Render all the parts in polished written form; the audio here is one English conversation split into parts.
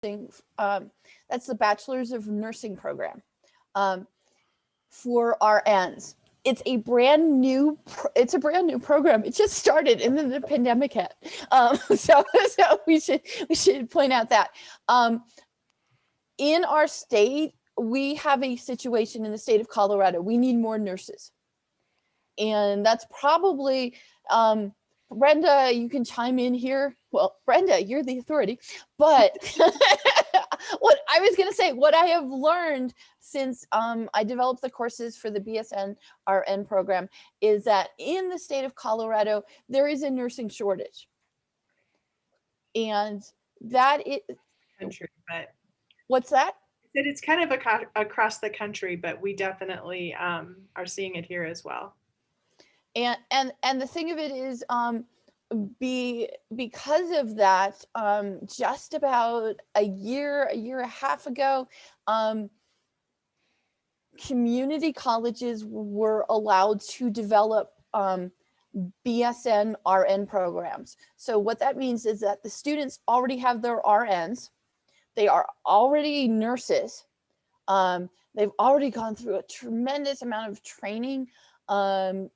That's the Bachelor's of Nursing program for RNs. It's a brand new program. It just started, and then the pandemic hit. So we should point out that in our state, we have a situation in the state of Colorado. We need more nurses, and that's probably Brenda, you can chime in here. Well, Brenda, you're the authority, but what I was going to say, what I have learned since I developed the courses for the BSN RN program is that in the state of Colorado, there is a nursing shortage. And that is... Country, but what's that? That it's kind of across the country, but we definitely are seeing it here as well. And the thing of it is, because of that, just about a year and a half ago, community colleges were allowed to develop BSN RN programs. So what that means is that the students already have their RNs. They are already nurses. They've already gone through a tremendous amount of training. And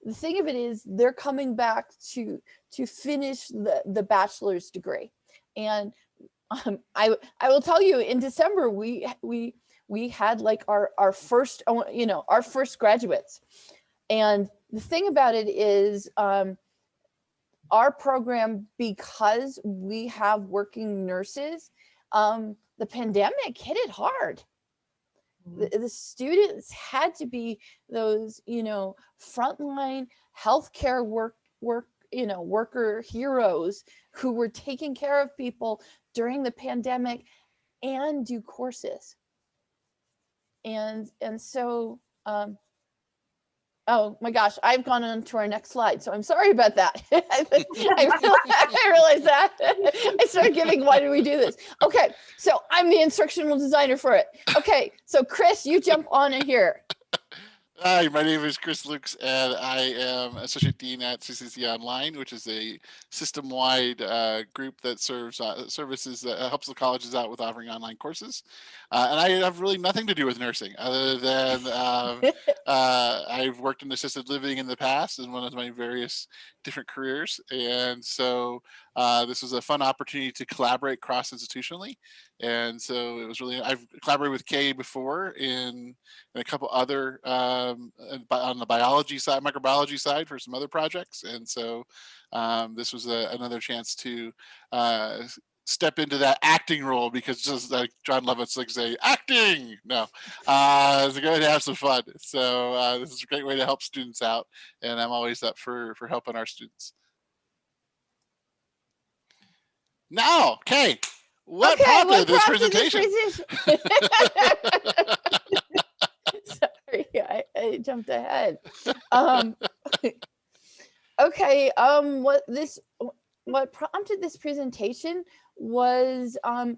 the thing of it is, they're coming back to finish the bachelor's degree. And I will tell you, in December we had like our first graduates. And the thing about it is, our program, because we have working nurses, the pandemic hit it hard. The students had to be those, frontline healthcare worker heroes who were taking care of people during the pandemic and do courses. And so, oh my gosh, I've gone on to our next slide. So I'm sorry about that. I realized that. I started giving, why do we do this? Okay, so I'm the instructional designer for it. Okay, so Chris, you jump on in here. Hi, my name is Chris Lukes, and I am Associate Dean at CCC Online, which is a system-wide group that helps the colleges out with offering online courses. And I have really nothing to do with nursing, other than I've worked in assisted living in the past in one of my various different careers. And so this was a fun opportunity to collaborate cross-institutionally. And so it was really, I've collaborated with Kay before in a couple other, on the biology side, microbiology side for some other projects. And so this was another chance to step into that acting role, because just like John Lovitz like say, acting, no, it's going to have some fun. So this is a great way to help students out. And I'm always up for helping our students. Now, Kay, what prompted this presentation? Sorry, I jumped ahead. Okay, what prompted this presentation was a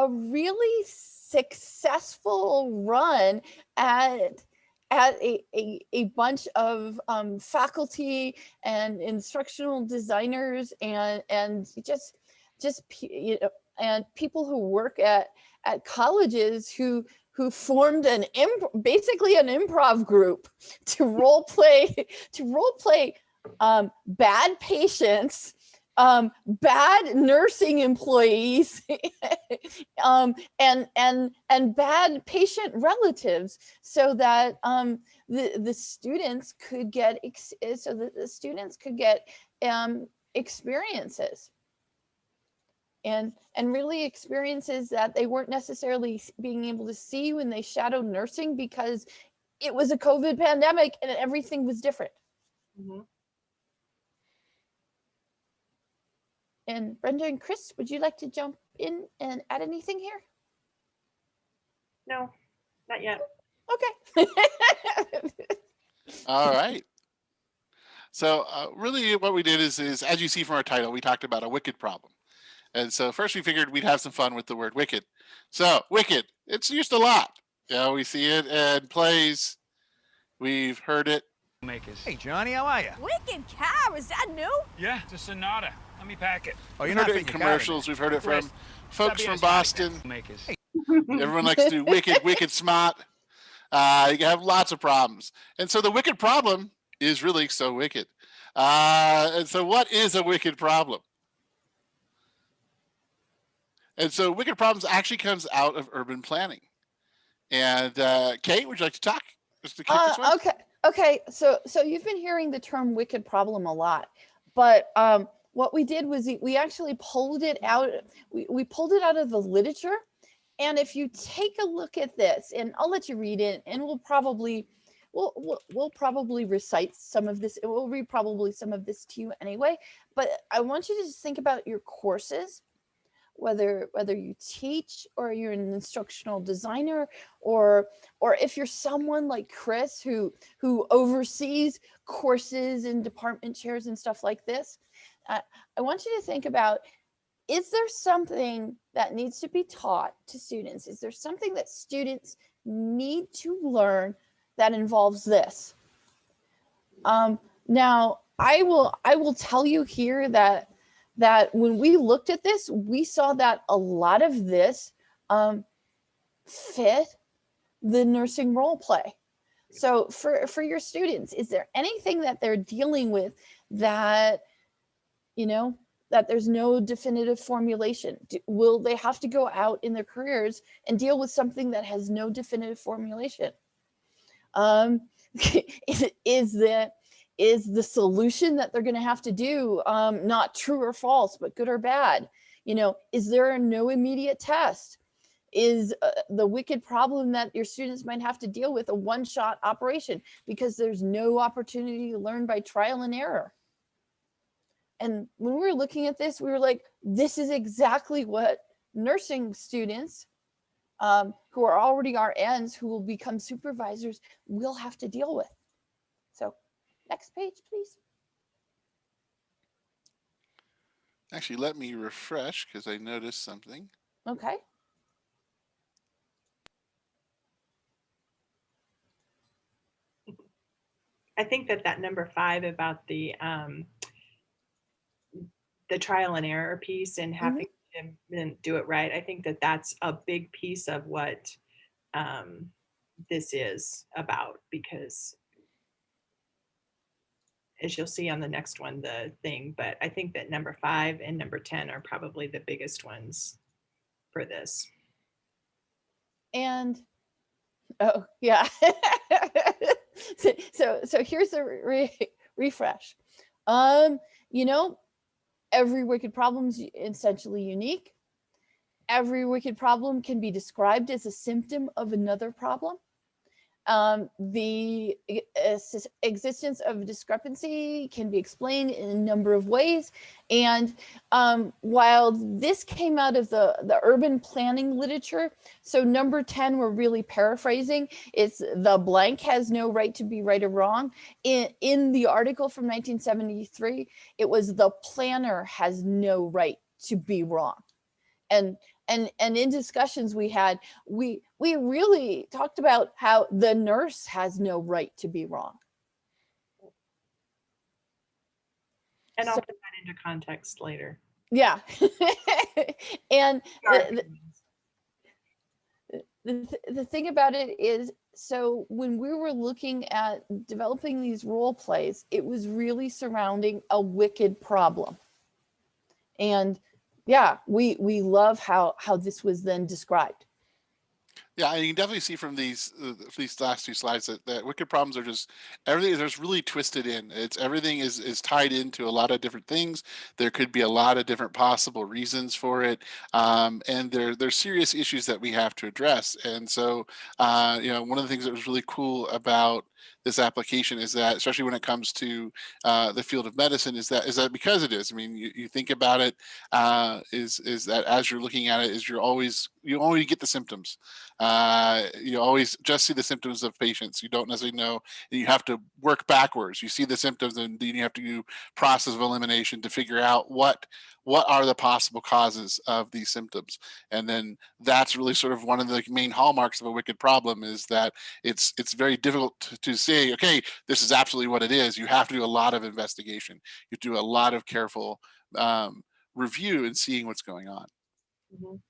really successful run at a bunch of faculty and instructional designers and just and people who work at colleges who formed basically an improv group to role play bad patients, bad nursing employees, and bad patient relatives, so that the students could get experiences. And really experiences that they weren't necessarily being able to see when they shadowed nursing, because it was a COVID pandemic and everything was different. Mm-hmm. And Brenda and Chris, would you like to jump in and add anything here? No, not yet. Okay. All right. So really what we did is, as you see from our title, we talked about a wicked problem. And so first we figured we'd have some fun with the word wicked. So wicked, it's used a lot. We see it in plays. We've heard it. Hey, Johnny, how are you? Wicked cow, is that new? Yeah, it's a Sonata. Let me pack it. Oh, you're not in commercials. We've heard it from folks from Sabías, Boston. Makers. Everyone likes to do wicked, wicked smart. You have lots of problems. And so the wicked problem is really so wicked. And so what is a wicked problem? And so wicked problems actually comes out of urban planning. And Kate, would you like to talk? Just to kick this one? Okay. So you've been hearing the term wicked problem a lot, but what we did was we actually pulled it out. We pulled it out of the literature. And if you take a look at this, and I'll let you read it, and we'll probably recite some of this. We'll read probably some of this to you anyway. But I want you to just think about your courses, whether you teach or you're an instructional designer, or if you're someone like Chris who oversees courses and department chairs and stuff like this. I want you to think about, is there something that needs to be taught to students? Is there something that students need to learn that involves this? Now, I will tell you here that when we looked at this, we saw that a lot of this fit the nursing role play. So for your students, is there anything that they're dealing with that, that there's no definitive formulation? Will they have to go out in their careers and deal with something that has no definitive formulation? Is the solution that they're going to have to do not true or false, but good or bad? Is there no immediate test? Is the wicked problem that your students might have to deal with a one-shot operation because there's no opportunity to learn by trial and error? And when we were looking at this, we were like, this is exactly what nursing students who are already RNs, who will become supervisors, will have to deal with. So next page, please. Actually, let me refresh because I noticed something. Okay. I think that number 5 about the trial and error piece and having to do it right. I think that that's a big piece of what this is about, because as you'll see on the next one, but I think that number 5 and number 10 are probably the biggest ones for this. And, oh yeah. So here's the refresh. Every wicked problem is essentially unique. Every wicked problem can be described as a symptom of another problem. The existence of discrepancy can be explained in a number of ways. And while this came out of the urban planning literature, so number 10, we're really paraphrasing. It's the blank has no right to be right or wrong. In the article from 1973, it was the planner has no right to be wrong. And in discussions we had, we really talked about how the nurse has no right to be wrong. And I'll put that into context later. Yeah. And the thing about it is, so when we were looking at developing these role plays, it was really surrounding a wicked problem. And yeah, we love how this was then described. Yeah, you can definitely see from these last 2 slides that wicked problems are just everything. There's really twisted in. Everything is tied into a lot of different things. There could be a lot of different possible reasons for it, and there's serious issues that we have to address. And so, one of the things that was really cool about this application is that, especially when it comes to the field of medicine, is that because it is. I mean, you think about it, is that as you're looking at it, is you always get the symptoms. You always just see the symptoms of patients. You don't necessarily know, and you have to work backwards. You see the symptoms, and then you have to do process of elimination to figure out what are the possible causes of these symptoms. And then that's really sort of one of the main hallmarks of a wicked problem, is that it's very difficult to say, okay, this is absolutely what it is. You have to do a lot of investigation. You do a lot of careful review and seeing what's going on. Mhm.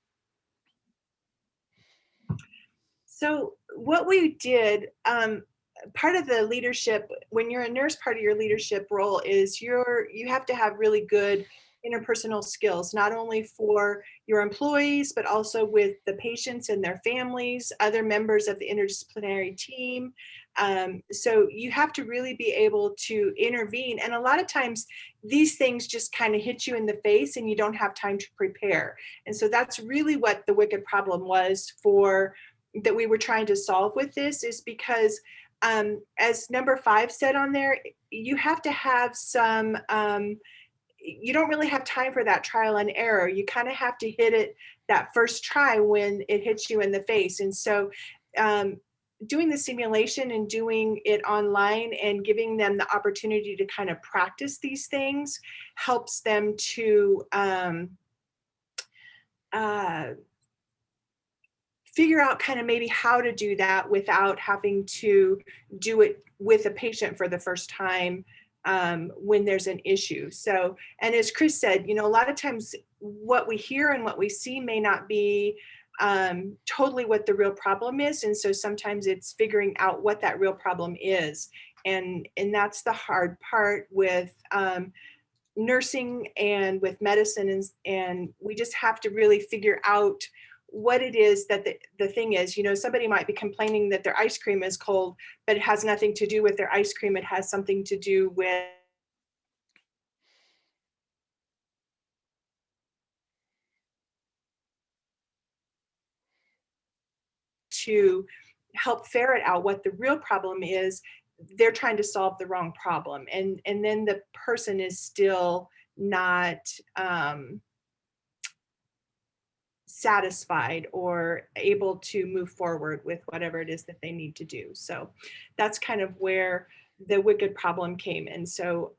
So what we did, part of the leadership, when you're a nurse, part of your leadership role is you have to have really good interpersonal skills, not only for your employees, but also with the patients and their families, other members of the interdisciplinary team. So you have to really be able to intervene. And a lot of times these things just kind of hit you in the face and you don't have time to prepare. And so that's really what the wicked problem was for that we were trying to solve with this, is because as number 5 said on there, you have to have some you don't really have time for that trial and error. You kind of have to hit it that first try when it hits you in the face. And so doing the simulation and doing it online and giving them the opportunity to kind of practice these things helps them to figure out kind of maybe how to do that without having to do it with a patient for the first time when there's an issue. So, and as Chris said, a lot of times what we hear and what we see may not be totally what the real problem is. And so sometimes it's figuring out what that real problem is. And that's the hard part with nursing and with medicine. And we just have to really figure out what it is that the thing is. Somebody might be complaining that their ice cream is cold, but it has nothing to do with their ice cream. It has something to do with to help ferret out what the real problem is. They're trying to solve the wrong problem. And then the person is still not satisfied or able to move forward with whatever it is that they need to do. So that's kind of where the wicked problem came. And so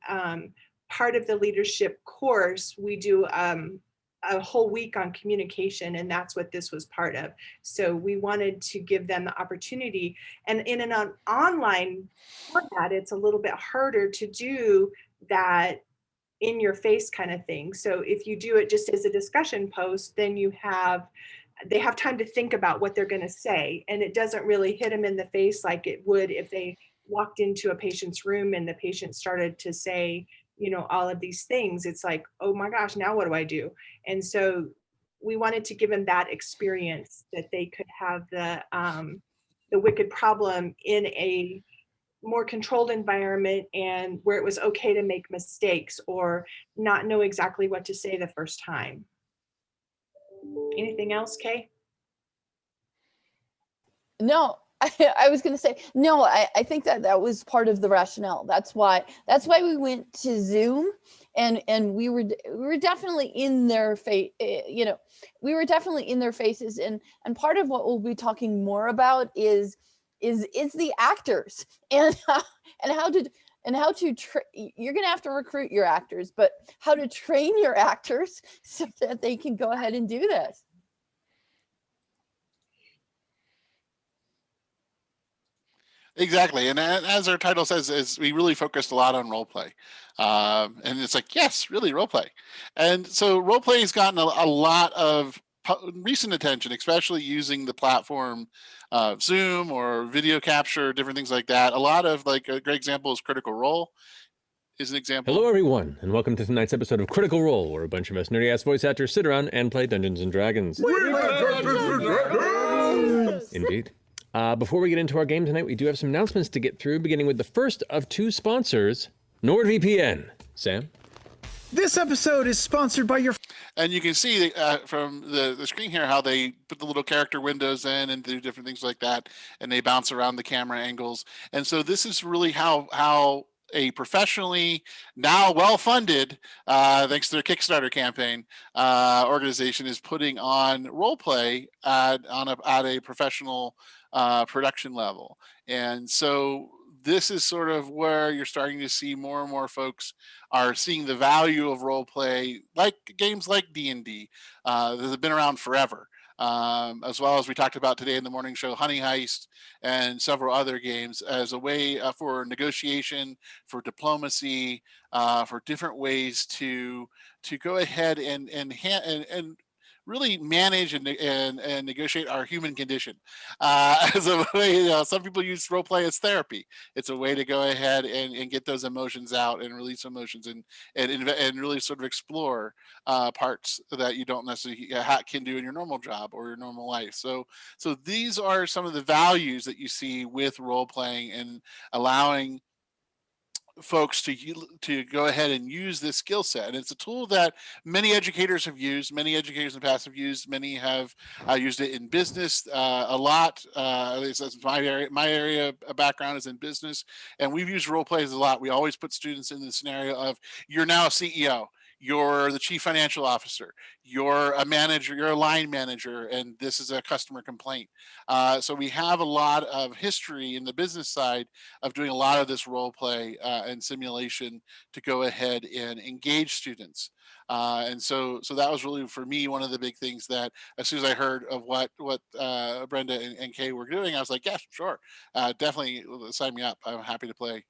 part of the leadership course, we do a whole week on communication, and that's what this was part of. So we wanted to give them the opportunity, and in an online format, it's a little bit harder to do that in your face kind of thing. So if you do it just as a discussion post, then they have time to think about what they're going to say, and it doesn't really hit them in the face like it would if they walked into a patient's room and the patient started to say, all of these things. It's like, oh my gosh, now what do I do? And so we wanted to give them that experience, that they could have the wicked problem in a more controlled environment, and where it was okay to make mistakes or not know exactly what to say the first time. Anything else, Kay? No, I was going to say, no, I think that was part of the rationale. That's why we went to Zoom, and we were definitely in their face, we were definitely in their faces. And part of what we'll be talking more about is the actors and how to you're going to have to recruit your actors, but how to train your actors so that they can go ahead and do this. Exactly. And as our title says, is we really focused a lot on role play. And it's like, yes, really role play. And so role play has gotten a lot of recent attention, especially using the platform Zoom or video capture, different things like that. A lot of, like, a great example is Critical Role is an example. Hello, everyone, and welcome to tonight's episode of Critical Role, where a bunch of us nerdy-ass voice actors sit around and play Dungeons & Dragons. Indeed. Before we get into our game tonight, we do have some announcements to get through, beginning with the first of 2 sponsors, NordVPN. Sam? This episode is sponsored by your... And you can see from the screen here how they put the little character windows in and do different things like that, and they bounce around the camera angles. And so this is really how a professionally, now well-funded, thanks to their Kickstarter campaign, organization is putting on role play at a professional production level. And so this is sort of where you're starting to see more and more folks are seeing the value of role play, like games like D&D that have been around forever. As well as we talked about today in the morning show, Honey Heist and several other games, as a way for negotiation, for diplomacy, for different ways to go ahead and really manage and negotiate our human condition. As a way, some people use role play as therapy. It's a way to go ahead and get those emotions out and release emotions and really sort of explore parts that you don't necessarily can do in your normal job or your normal life. So these are some of the values that you see with role playing and allowing folks to go ahead and use this skill set. And it's a tool that many educators have used, many educators in the past have used, many have used it in business a lot. At least that's my area of background is in business, and we've used role plays a lot. We always put students in the scenario of, you're now a CEO, you're the chief financial officer, you're a manager, you're a line manager, and this is a customer complaint. So we have a lot of history in the business side of doing a lot of this role play and simulation to go ahead and engage students. And so that was really, for me, one of the big things that as soon as I heard of what Brenda and Kay were doing, I was like, yeah, sure, definitely sign me up. I'm happy to play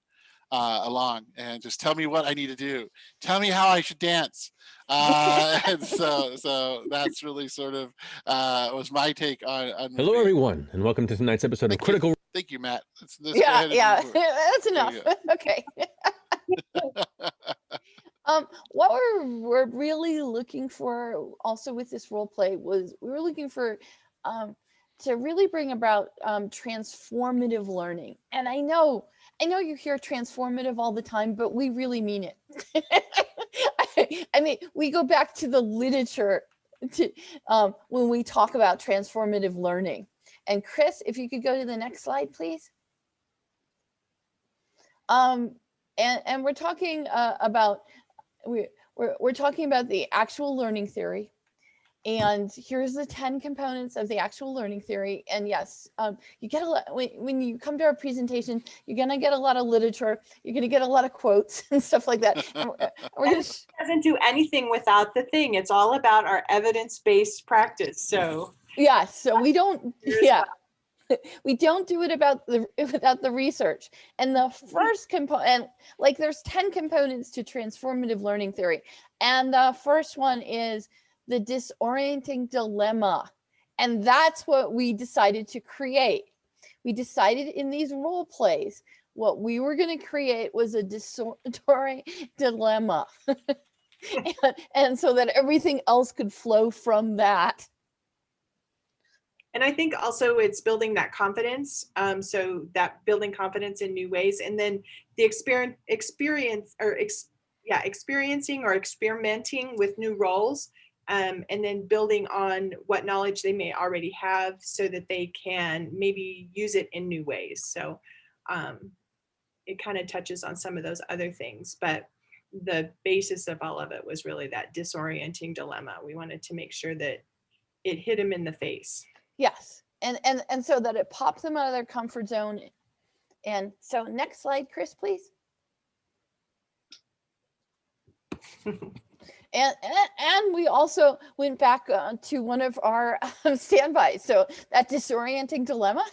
along, and just tell me what I need to do. Tell me how I should dance. And so that's really sort of was my take on Hello, movie. everyone, and welcome to tonight's episode of Thank you. Critical. Thank you, Matt. Let's go Yeah, ahead and yeah, move forward. that's enough. There Okay. What we're really looking for also with this role play was we were looking for to really bring about transformative learning. And I know you hear transformative all the time, but we really mean it. I mean, we go back to the literature to when we talk about transformative learning. And Chris, if you could go to the next slide, please. And we're talking about we're talking about the actual learning theory, and here's the 10 components of the actual learning theory. And yes, you get a lot when you come to our presentation. You're gonna get a lot of literature. You're gonna get a lot of quotes and stuff like that. And we're gonna Doesn't do anything without the thing. It's all about our evidence-based practice. So yeah, so we don't we don't do it without the research. And the first component, like there's 10 components to transformative learning theory, and the first one is the disorienting dilemma. And that's what we decided to create. We decided in these role plays, what we were going to create was a disorienting dilemma. and so that everything else could flow from that. And I think also it's building that confidence. So that building confidence in new ways, and then the experiencing or experimenting with new roles, and then building on what knowledge they may already have so that they can maybe use it in new ways. So it kind of touches on some of those other things, but the basis of all of it was really that disorienting dilemma. We wanted to make sure that it hit them in the face. Yes, and so that it pops them out of their comfort zone. And so next slide, Chris, please. And we also went back to one of our standbys. So that disorienting dilemma,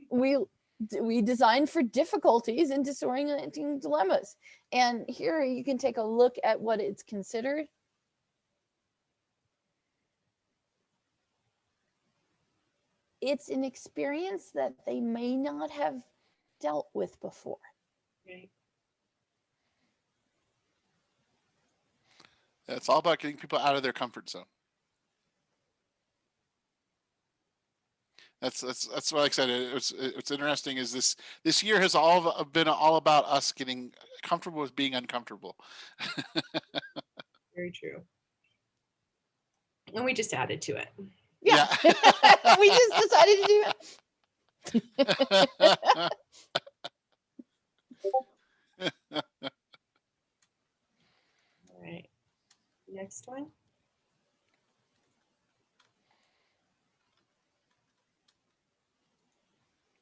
we designed for difficulties and disorienting dilemmas. And here you can take a look at what it's considered. It's an experience that they may not have dealt with before. Right. It's all about getting people out of their comfort zone. That's what I said. It's interesting is this year has been all about us getting comfortable with being uncomfortable. Very true. And we just added to it. Yeah. We just decided to do it. All right. Next one.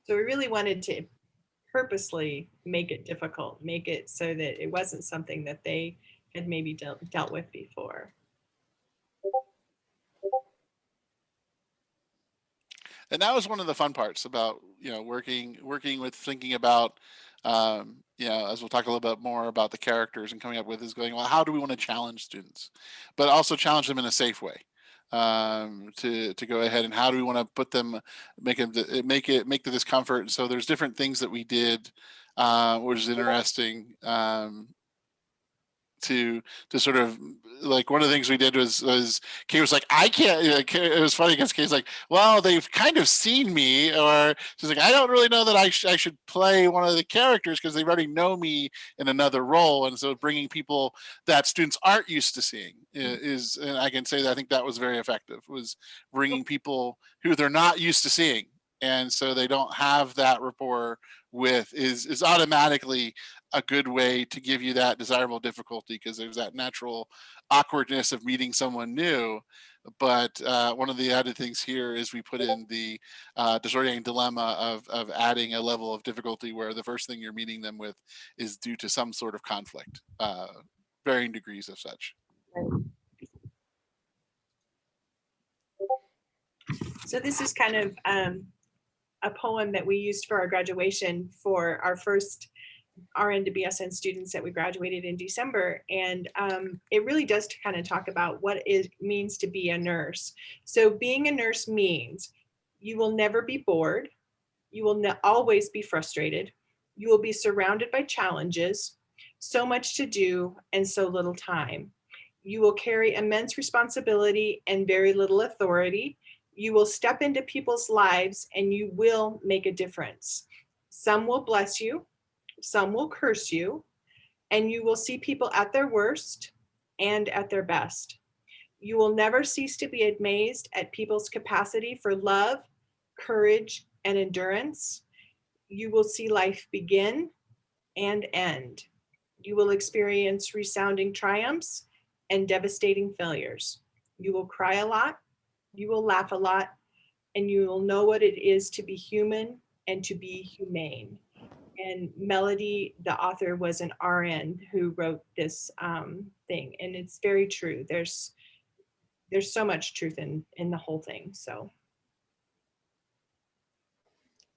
So we really wanted to purposely make it difficult, make it so that it wasn't something that they had maybe dealt with before. And that was one of the fun parts about, working with thinking about, as we'll talk a little bit more about the characters and coming up with is going, well, how do we want to challenge students, but also challenge them in a safe way? to go ahead, and how do we want to put them, make the discomfort. And so there's different things that we did, which is interesting. To sort of, like, one of the things we did was Kay was like, I can't, it was funny because Kay's like, well, they've kind of seen me, or she's like, I don't really know that I should play one of the characters because they already know me in another role. And so bringing people that students aren't used to seeing is, and I can say that I think that was very effective, was bringing people who they're not used to seeing. And so they don't have that rapport with, is automatically a good way to give you that desirable difficulty, because there's that natural awkwardness of meeting someone new. But one of the added things here is we put in the disorienting dilemma of adding a level of difficulty where the first thing you're meeting them with is due to some sort of conflict, varying degrees of such. So this is kind of a poem that we used for our graduation for our first RN to BSN students that we graduated in December. And it really does kind of talk about what it means to be a nurse. So being a nurse means you will never be bored. You will always be frustrated. You will be surrounded by challenges, so much to do and so little time. You will carry immense responsibility and very little authority. You will step into people's lives and you will make a difference. Some will bless you, some will curse you, and you will see people at their worst and at their best. You will never cease to be amazed at people's capacity for love, courage, and endurance. You will see life begin and end. You will experience resounding triumphs and devastating failures. You will cry a lot, you will laugh a lot, and you will know what it is to be human and to be humane. And Melody, the author, was an RN who wrote this thing, and it's very true. There's so much truth in the whole thing. So,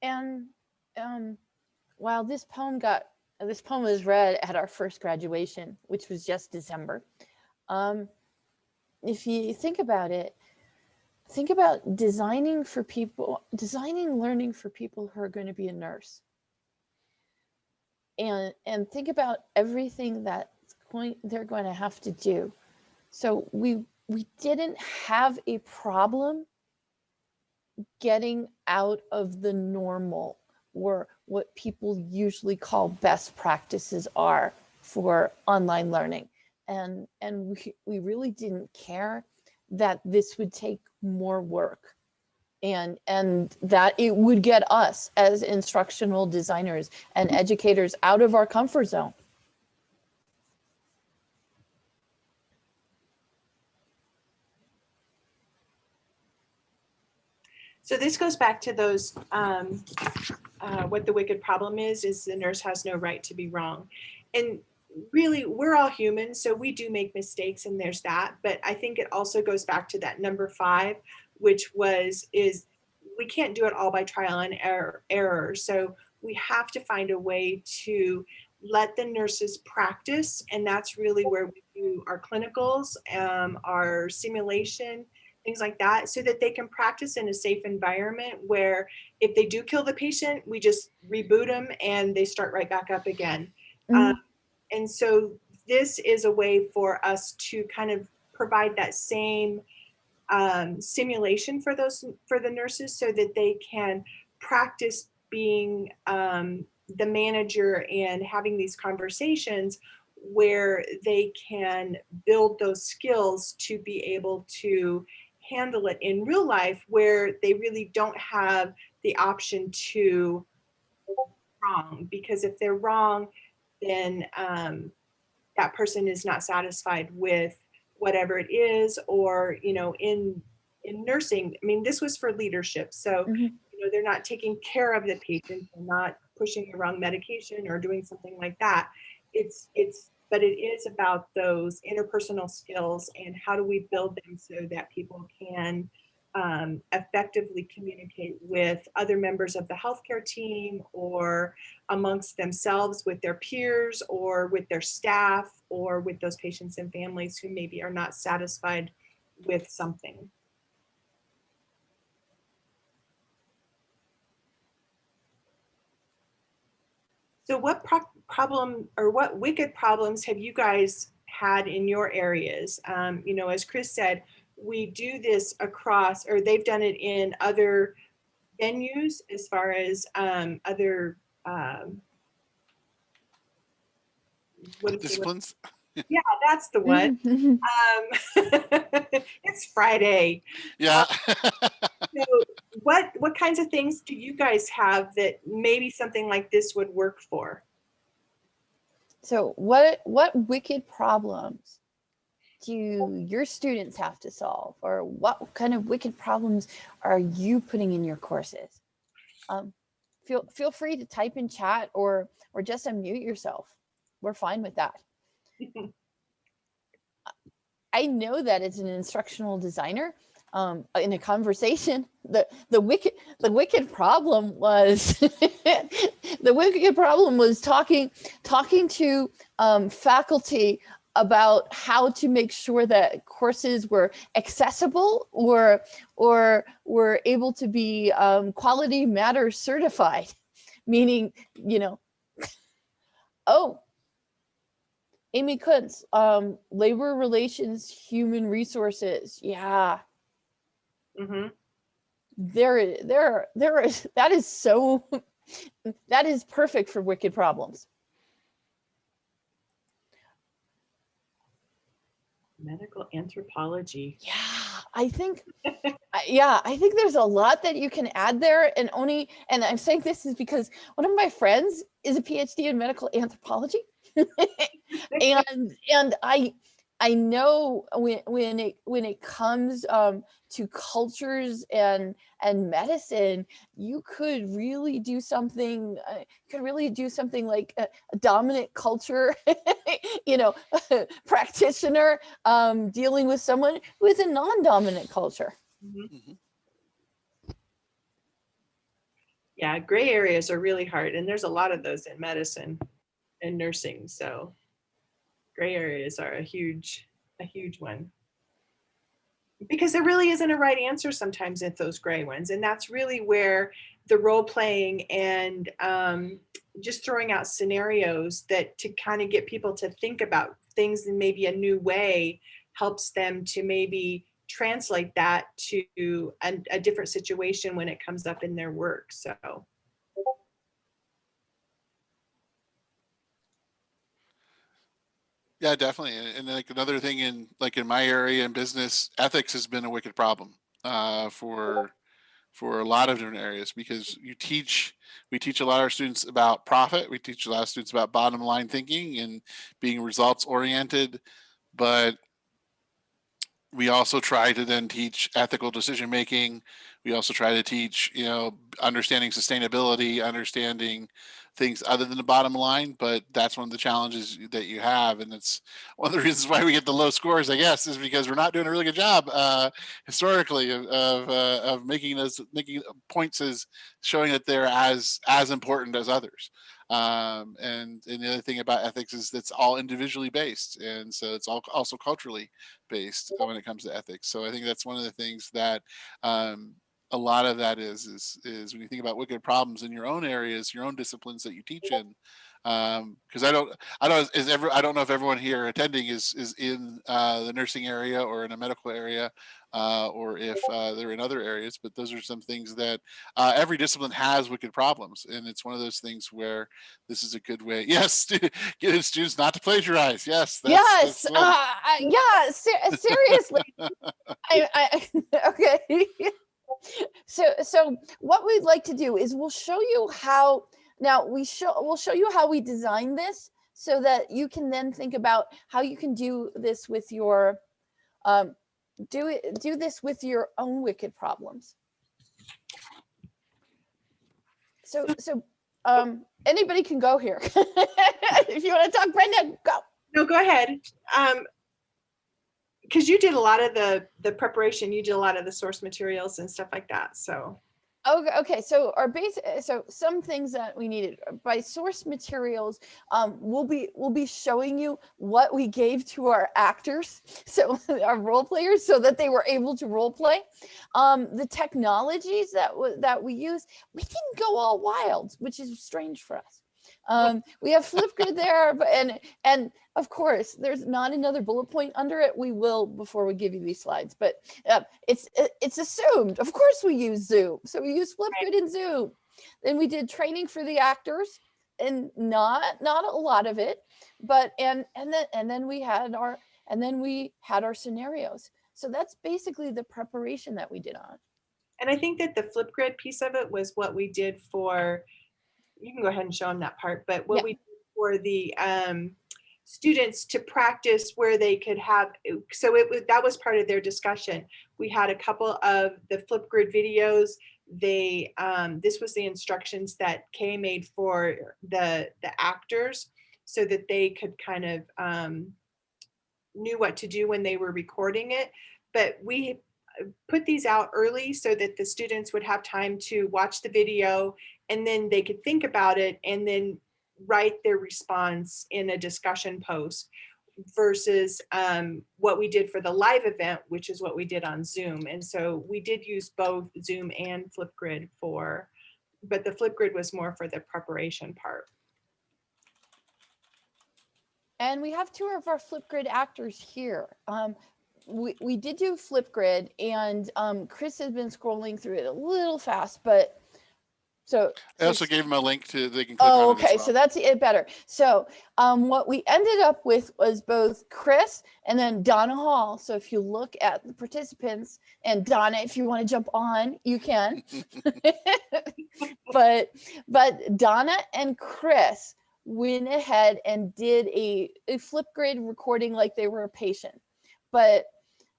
And while this poem was read at our first graduation, which was just December. If you think about it, think about designing learning for people who are going to be a nurse. And think about everything that they're going to have to do. So we didn't have a problem getting out of the normal, or what people usually call best practices are for online learning. And we really didn't care that this would take more work, and that it would get us as instructional designers and educators out of our comfort zone. So this goes back to those, what the wicked problem is the nurse has no right to be wrong. And really, we're all human, so we do make mistakes, and there's that. But I think it also goes back to that number 5, which is we can't do it all by trial and error. So we have to find a way to let the nurses practice, and that's really where we do our clinicals, our simulation, things like that, so that they can practice in a safe environment where if they do kill the patient, we just reboot them and they start right back up again. Mm-hmm. And so this is a way for us to kind of provide that same simulation for the nurses, so that they can practice being the manager and having these conversations where they can build those skills to be able to handle it in real life, where they really don't have the option to be wrong, because if they're wrong, then that person is not satisfied with whatever it is. Or, in nursing, I mean, this was for leadership. So, they're not taking care of the patient, they're not pushing the wrong medication or doing something like that. But it is about those interpersonal skills, and how do we build them so that people can effectively communicate with other members of the healthcare team, or amongst themselves with their peers, or with their staff, or with those patients and families who maybe are not satisfied with something. So what problem or what wicked problems have you guys had in your areas? You know, as Chris said, we do this across, or they've done it in other venues as far as other, what is the word? Disciplines. Yeah, that's the one. It's Friday. Yeah. So what kinds of things do you guys have that maybe something like this would work for? So what wicked problems do your students have to solve, or what kind of wicked problems are you putting in your courses? Feel free to type in chat or just unmute yourself. We're fine with that. I know that as an instructional designer, in a conversation, the wicked problem was the wicked problem was talking to faculty about how to make sure that courses were accessible or were able to be Quality Matters certified, meaning, you know, oh, Amy Kuntz, labor relations, human resources. Yeah. Mm-hmm. There is, that is perfect for wicked problems. Medical anthropology. Yeah, I think there's a lot that you can add there, and I'm saying this is because one of my friends is a PhD in medical anthropology. and I know when it comes to cultures and medicine, you could really do something. Like a dominant culture, practitioner dealing with someone who is a non-dominant culture. Mm-hmm. Yeah, gray areas are really hard, and there's a lot of those in medicine and nursing. So gray areas are a huge one, because there really isn't a right answer sometimes in those gray ones. And that's really where the role playing and just throwing out scenarios that to kind of get people to think about things in maybe a new way helps them to maybe translate that to a different situation when it comes up in their work. So Yeah, definitely. And like another thing in my area in business, ethics has been a wicked problem for a lot of different areas, because we teach a lot of our students about profit. We teach a lot of students about bottom line thinking and being results oriented, but we also try to then teach ethical decision making. We also try to teach, understanding sustainability, understanding things other than the bottom line. But that's one of the challenges that you have, and it's one of the reasons why we get the low scores, I guess, is because we're not doing a really good job historically of making points as showing that they're as important as others. And the other thing about ethics is that's all individually based, and so it's all also culturally based when it comes to ethics. So I think that's one of the things that a lot of that is when you think about wicked problems in your own areas, your own disciplines that you teach in. Because I don't know if everyone here attending is in the nursing area or in a medical area, or if they're in other areas. But those are some things that every discipline has wicked problems, and it's one of those things where this is a good way. Yes, get students not to plagiarize. Yes. Yes. Seriously. Okay. So what we'd like to do is we'll show you how. Now we'll show you how we design this so that you can then think about how you can do this with your do this with your own wicked problems. So anybody can go here. If you want to talk, Brenda, go. No, go ahead. Because you did a lot of the preparation, you did a lot of the source materials and stuff like that. So Okay. So some things that we needed by source materials, we'll be showing you what we gave to our actors, so our role players, so that they were able to role play. The technologies that we use, we didn't go all wild, which is strange for us. We have Flipgrid there, but and of course, there's not another bullet point under it. We will before we give you these slides, but it's assumed. Of course, we use Zoom, so we use Flipgrid and Zoom. Then we did training for the actors, and not a lot of it, but and then we had our scenarios. So that's basically the preparation that we did on. And I think that the Flipgrid piece of it was what we did for, you can go ahead and show them that part, but what Yeah. we did for the students to practice where they could have, so that was part of their discussion. We had a couple of the Flipgrid videos. This was the instructions that Kay made for the actors so that they could kind of knew what to do when they were recording it. But we put these out early so that the students would have time to watch the video, and then they could think about it and then write their response in a discussion post, versus what we did for the live event, which is what we did on Zoom. And so we did use both Zoom and Flipgrid but the Flipgrid was more for the preparation part. And we have two of our Flipgrid actors here. We did do Flipgrid, and Chris has been scrolling through it a little fast, but so. I also gave them a link to, they can click Oh, on it as okay, well. so that's it better. So what we ended up with was both Chris and then Donna Hall. So if you look at the participants, and Donna, if you want to jump on, you can. but Donna and Chris went ahead and did a Flipgrid recording like they were a patient. But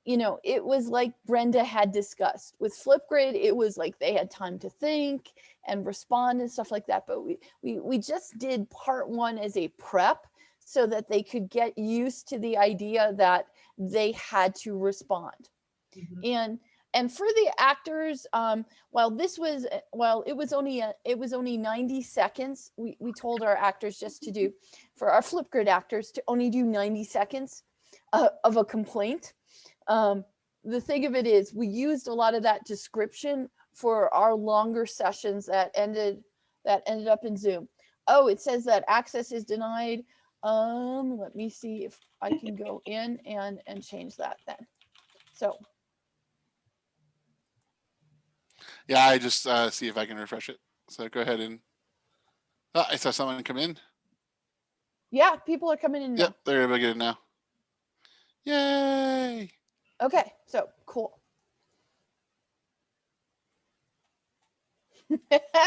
you know, it was like Brenda had discussed. With Flipgrid, it was like they had time to think and respond and stuff like that. But we just did part one as a prep so that they could get used to the idea that they had to respond. Mm-hmm. And for the actors, it was only 90 seconds. We told our actors just to do, for our Flipgrid actors, to only do 90 seconds of a complaint. The thing of it is, we used a lot of that description for our longer sessions that ended up in Zoom. Oh, it says that access is denied. Let me see if I can go in and change that then. So. Yeah, I just see if I can refresh it. So go ahead and, I saw someone come in. Yeah, people are coming in now. Yep, they're able to get it now. Yay! Okay, so cool.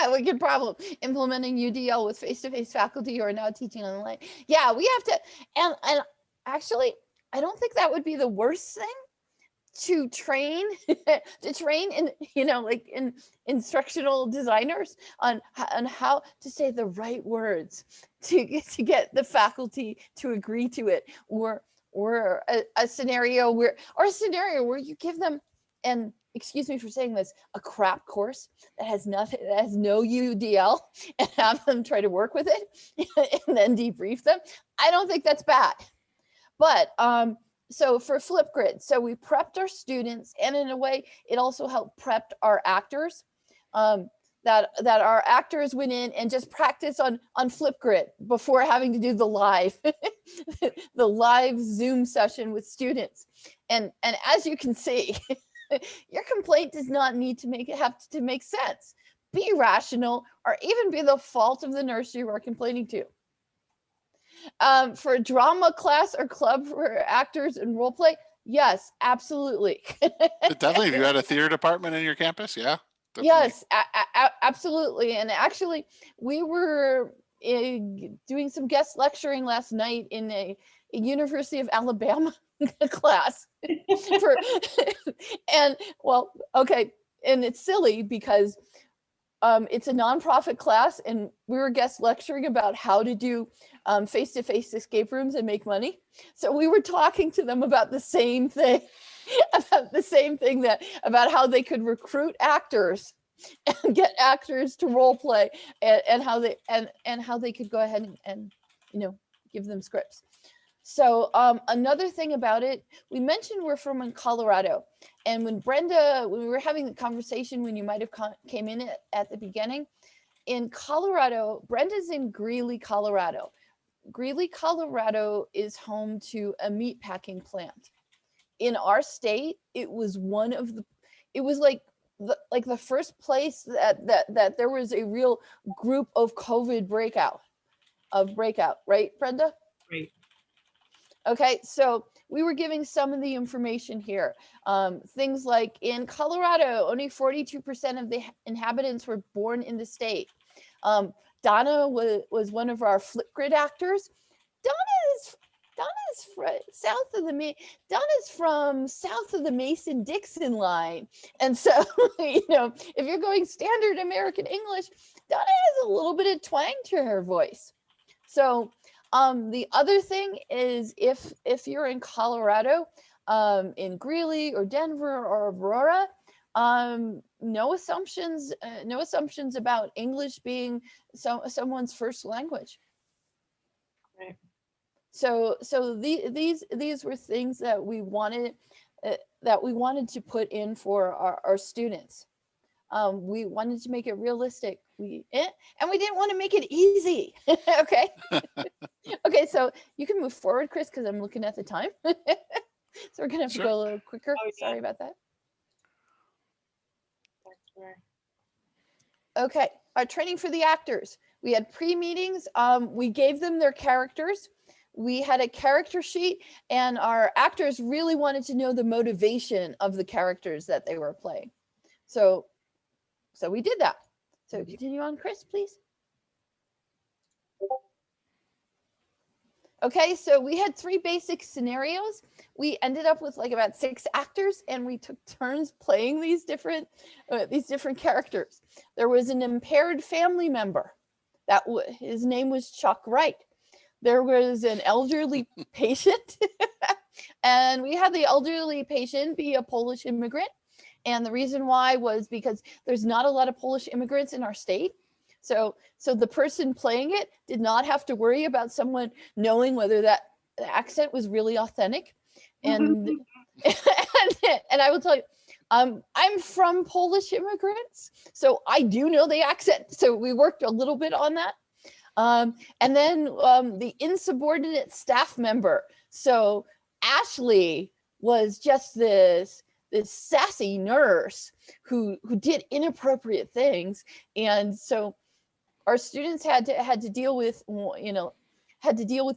Wicked problem. Implementing UDL with face-to-face faculty who are now teaching online. Yeah, we have to, and actually, I don't think that would be the worst thing to train in, you know, like in instructional designers on how to say the right words to get the faculty to agree to it, or a scenario where you give them, and excuse me for saying this, a crap course that has no UDL, and have them try to work with it and then debrief them. I don't think that's bad. But so for Flipgrid, so we prepped our students, and in a way, it also helped prep our actors. That our actors went in and just practiced on Flipgrid before having to do the live the live Zoom session with students. And as you can see, your complaint does not need to have to make sense, be rational, or even be the fault of the nurse you are complaining to. For drama class or club for actors and role play, yes, absolutely. Definitely, if you had a theater department in your campus, yeah. Definitely. Yes, absolutely. And actually, we were doing some guest lecturing last night in a University of Alabama class. And well, okay, and it's silly because it's a nonprofit class, and we were guest lecturing about how to do face-to-face escape rooms and make money. So we were talking to them about the same thing, about how they could recruit actors and get actors to role play, and how they could go ahead and you know, give them scripts. So another thing about it, we mentioned we're from in Colorado, and when we were having the conversation when you might have came in at the beginning, in Colorado, Brenda's in Greeley, Colorado. Greeley, Colorado is home to a meat packing plant. In our state, it was like the first place that there was a real group of COVID breakout, right, Brenda? Right. Okay, so we were giving some of the information here. Things like in Colorado, only 42% of the inhabitants were born in the state. Donna was one of our Flipgrid actors. Donna's from south of the Mason-Dixon line. And so, if you're going standard American English, Donna has a little bit of twang to her voice. So the other thing is if you're in Colorado, in Greeley or Denver or Aurora, no assumptions about English being someone's first language. Right. So these were things that we wanted to put in for our students. We wanted to make it realistic. And we didn't want to make it easy. Okay. Okay, so you can move forward, Chris, because I'm looking at the time. So we're gonna have to Sure. go a little quicker. Oh, yeah. Sorry about that. That's where- Okay, our training for the actors. We had pre-meetings. We gave them their characters. We had a character sheet, and our actors really wanted to know the motivation of the characters that they were playing. So we did that. So continue on, Chris, please. Okay, so we had 3 basic scenarios. We ended up with like about 6 actors, and we took turns playing these different characters. There was an impaired family member. His name was Chuck Wright. There was an elderly patient, and we had the elderly patient be a Polish immigrant. And the reason why was because there's not a lot of Polish immigrants in our state. So the person playing it did not have to worry about someone knowing whether that accent was really authentic. And and I will tell you, I'm from Polish immigrants, so I do know the accent. So we worked a little bit on that. And then the insubordinate staff member. So Ashley was just this sassy nurse who did inappropriate things, and so our students had to deal with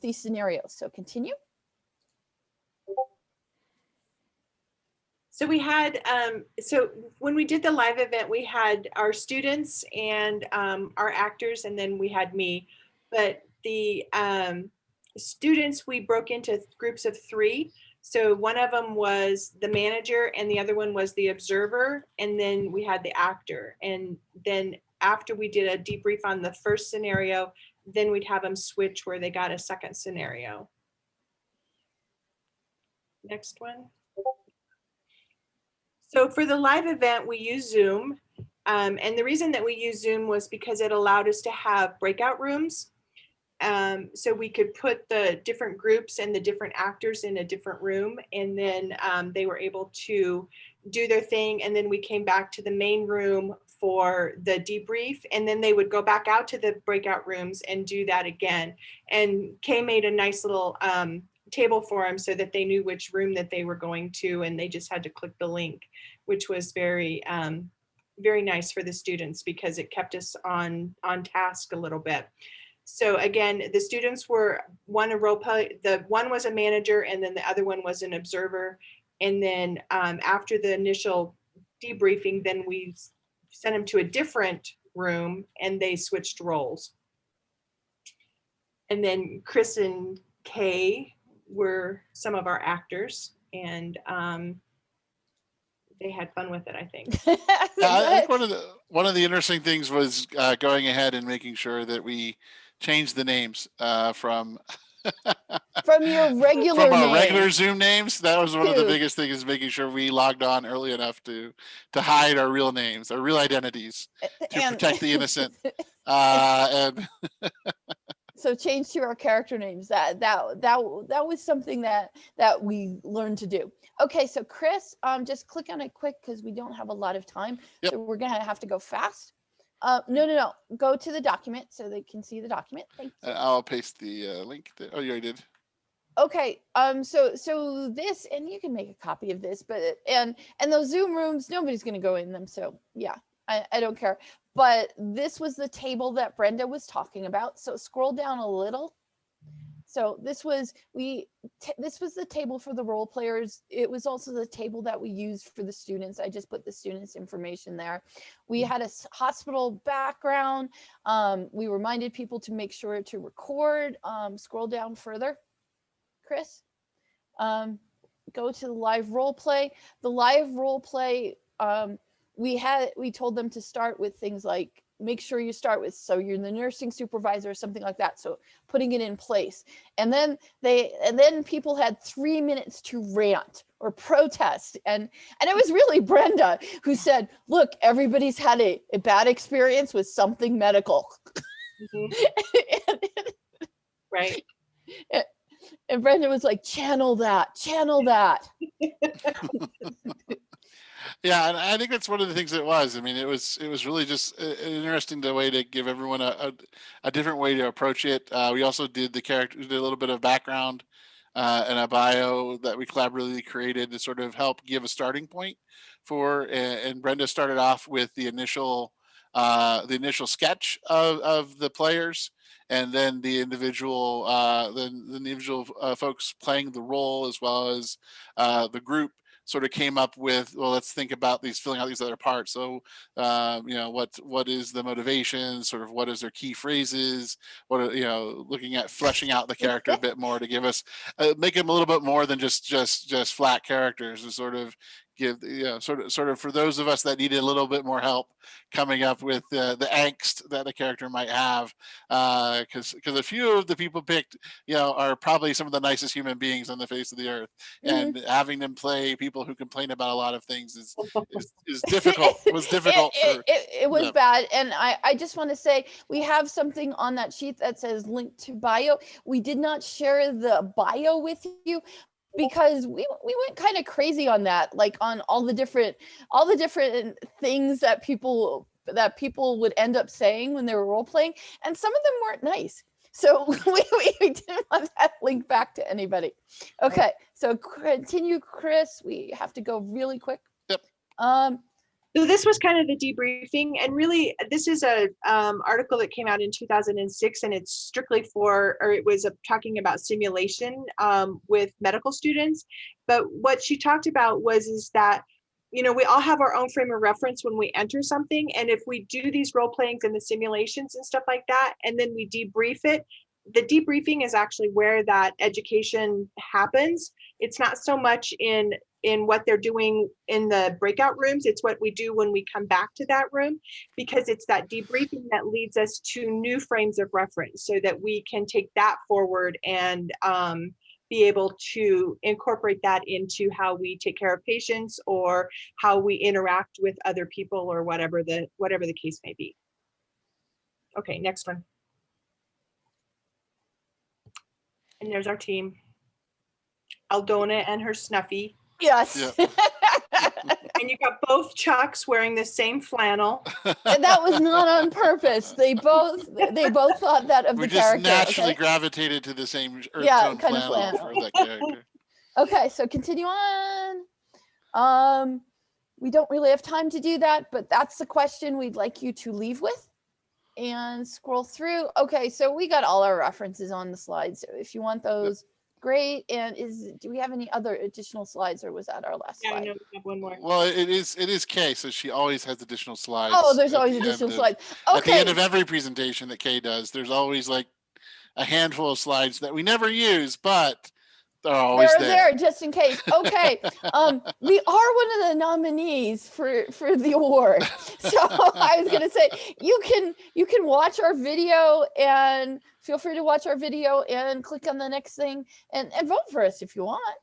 these scenarios. So continue. So we had, so when we did the live event, we had our students and our actors, and then we had me. But the students, we broke into groups of 3. So one of them was the manager, and the other one was the observer, and then we had the actor. And then after we did a debrief on the first scenario, then we'd have them switch where they got a second scenario. Next one. So for the live event, we use Zoom. And the reason that we use Zoom was because it allowed us to have breakout rooms. So we could put the different groups and the different actors in a different room, and then they were able to do their thing. And then we came back to the main room for the debrief, and then they would go back out to the breakout rooms and do that again. And Kay made a nice little table for them so that they knew which room that they were going to, and they just had to click the link, which was very, very nice for the students because it kept us on task a little bit. So again, the students were one was a manager, and then the other one was an observer. And then after the initial debriefing, then we sent them to a different room and they switched roles. And then Chris and Kay were some of our actors, and they had fun with it, I think. I think one of the interesting things was going ahead and making sure that we changed the names from your regular from our name. regular Zoom names. That was one of the Dude. biggest things, is making sure we logged on early enough to hide our real names, our real identities, to protect the innocent. And so change to our character names. That was something that we learned to do. Okay, so Chris, just click on it quick because we don't have a lot of time. Yep. So we're gonna have to go fast. No. Go to the document so they can see the document. Thank you. I'll paste the link. Oh, you already did. Okay. So this, and you can make a copy of this, but and those Zoom rooms, nobody's going to go in them. So yeah, I don't care. But this was the table that Brenda was talking about. So scroll down a little. So this was the table for the role players. It was also the table that we used for the students. I just put the students' information there. We had a hospital background. We reminded people to make sure to record. Scroll down further, Chris. Go to the live role play. The live role play, we told them to start with things like, make sure you start with, so you're the nursing supervisor or something like that. So putting it in place. And then people had 3 minutes to rant or protest. And it was really Brenda who said, look, everybody's had a bad experience with something medical. Right. And Brenda was like, channel that. Yeah, and I think that's one of the things it was. I mean, it was really just an interesting way to give everyone a different way to approach it. We also did we did a little bit of background and a bio that we collaboratively created to sort of help give a starting point for. And Brenda started off with the initial sketch of the players, and then the individual folks playing the role, as well as the group sort of came up with, well, let's think about filling out these other parts. So, what is the motivation? Sort of what is their key phrases? Looking at fleshing out the character a bit more to give us, make them a little bit more than just flat characters, and sort of give, sort of for those of us that needed a little bit more help coming up with the angst that a character might have, because a few of the people picked, are probably some of the nicest human beings on the face of the earth, and having them play people who complain about a lot of things is difficult. It was difficult. It was bad, and I just want to say we have something on that sheet that says link to bio. We did not share the bio with you, because we went kind of crazy on that, like on all the different things that people would end up saying when they were role playing, and some of them weren't nice. So we didn't want that link back to anybody. Okay, so continue, Chris. We have to go really quick. Yep. So this was kind of the debriefing, and really this is a article that came out in 2006, and it's strictly it was talking about simulation with medical students. But what she talked about is that, we all have our own frame of reference when we enter something, and if we do these role playings and the simulations and stuff like that, and then we debrief it, the debriefing is actually where that education happens. It's not so much in what they're doing in the breakout rooms. It's what we do when we come back to that room, because it's that debriefing that leads us to new frames of reference, so that we can take that forward and be able to incorporate that into how we take care of patients, or how we interact with other people, or whatever the case may be. Okay, next one. And there's our team. Aldona and her Snuffy. Yes. Yep. And you got both Chucks wearing the same flannel. And that was not on purpose. They both thought that of We the just character. naturally Okay? gravitated to the same earth Yeah, tone kind of flannel flannel. for that character. Okay, so continue on. We don't really have time to do that, but that's the question we'd like you to leave with. And scroll through. Okay, so we got all our references on the slides. So if you want those, great. And do we have any other additional slides, or was that our last Yeah, slide? no, we have one more. Well, it is Kay, so she always has additional slides. Oh, there's at always the additional end of- slides. At the end Okay, of every presentation that Kay does, there's always like a handful of slides that we never use, but they're always they're there just in case. Okay, we are one of the nominees for the award. So I was gonna say, you can watch our video, and feel free to watch our video and click on the next thing and vote for us if you want.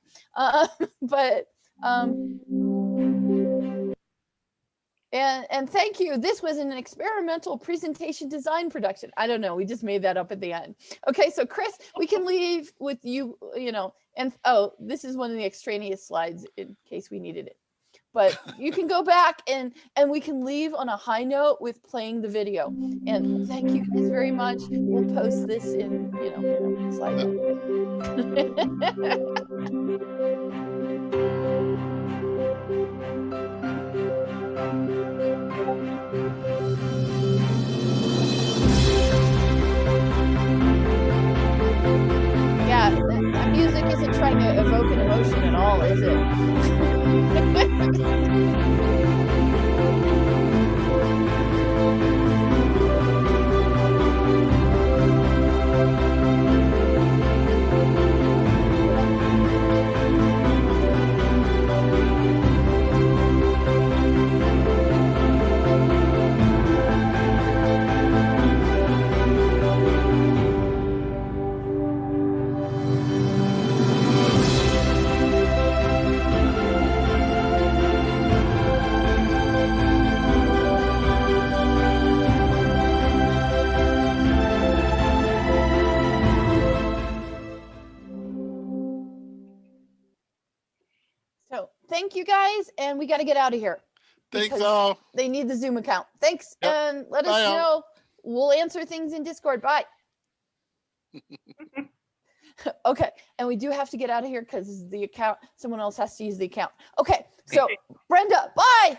And thank you. This was an experimental presentation design production. I don't know. We just made that up at the end. Okay, so Chris, we can leave with you, and this is one of the extraneous slides in case we needed it. but you can go back and we can leave on a high note with playing the video. And thank you guys very much. We'll post this in, slideshow. Yeah, that music isn't trying to evoke an emotion at all, is it? So thank you guys, and we got to get out of here. Thanks because all. They need the Zoom account. Thanks, Yep. and let Bye, us all. know. We'll answer things in Discord. Bye. Okay, and we do have to get out of here because the account, someone else has to use the account. Okay, so Brenda, bye.